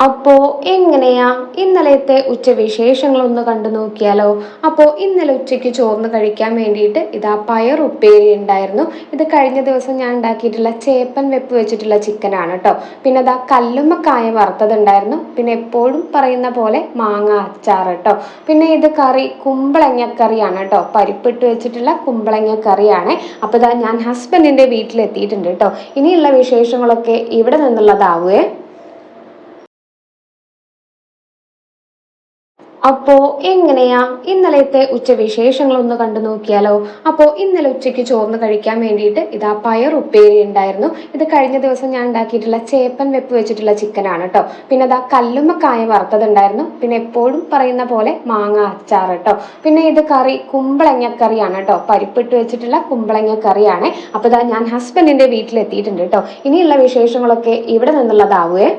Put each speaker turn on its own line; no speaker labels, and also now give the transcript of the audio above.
അപ്പോ എങ്ങനെയാ ഇന്നലത്തെ ഉച്ചവിശേഷങ്ങളൊന്ന് കണ്ടു നോക്കിയാലോ? അപ്പോൾ ഇന്നലെ ഉച്ചയ്ക്ക് ചോറിന് കഴിക്കാൻ വേണ്ടിയിട്ട് ഇതാ പയർ ഉപ്പേരി ഉണ്ടായിരുന്നു. ഇത് കഴിഞ്ഞ ദിവസം ഞാൻ ഉണ്ടാക്കിയിട്ടുള്ള ചേപ്പൻ വെപ്പ് വെച്ചിട്ടുള്ള ചിക്കനാണ് കേട്ടോ. പിന്നെ ഇതാ കല്ലുമ്മക്കായ വറുത്തതുണ്ടായിരുന്നു. പിന്നെ എപ്പോഴും പറയുന്ന പോലെ മാങ്ങ അച്ചാർ കേട്ടോ. പിന്നെ ഇത് കറി കുമ്പളങ്ങ കറിയാണ് കേട്ടോ. പരിപ്പിട്ട് വെച്ചിട്ടുള്ള കുമ്പളങ്ങ കറിയാണ്. അപ്പോൾ ഇതാ ഞാൻ ഹസ്ബൻഡിൻ്റെ വീട്ടിലെത്തിയിട്ടുണ്ട് കേട്ടോ. ഇനിയുള്ള വിശേഷങ്ങളൊക്കെ ഇവിടെ നിന്നുള്ളതാവുകയെ. അപ്പോ എങ്ങനെയാ ഇന്നലത്തെ ഉച്ചവിശേഷങ്ങളൊന്ന് കണ്ടു നോക്കിയാലോ? അപ്പോൾ ഇന്നലെ ഉച്ചയ്ക്ക് ചോറിന് കഴിക്കാൻ വേണ്ടിയിട്ട് ഇതാ പയർ ഉപ്പേരി ഉണ്ടായിരുന്നു. ഇത് കഴിഞ്ഞ ദിവസം ഞാൻ ഉണ്ടാക്കിയിട്ടുള്ള ചേപ്പൻ വെപ്പ് വെച്ചിട്ടുള്ള ചിക്കനാണ് കേട്ടോ. പിന്നെ ഇതാ കല്ലുമ്മക്കായ വറുത്തതുണ്ടായിരുന്നു. പിന്നെ എപ്പോഴും പറയുന്ന പോലെ മാങ്ങ അച്ചാർ കേട്ടോ. പിന്നെ ഇത് കറി കുമ്പളങ്ങ കറിയാണ് കേട്ടോ. പരിപ്പിട്ട് വെച്ചിട്ടുള്ള കുമ്പളങ്ങ കറിയാണ്. അപ്പോൾ ഇതാ ഞാൻ ഹസ്ബൻഡിൻ്റെ വീട്ടിലെത്തിയിട്ടുണ്ട് കേട്ടോ. ഇനിയുള്ള വിശേഷങ്ങളൊക്കെ ഇവിടെ നിന്നുള്ളതാവുകയെ.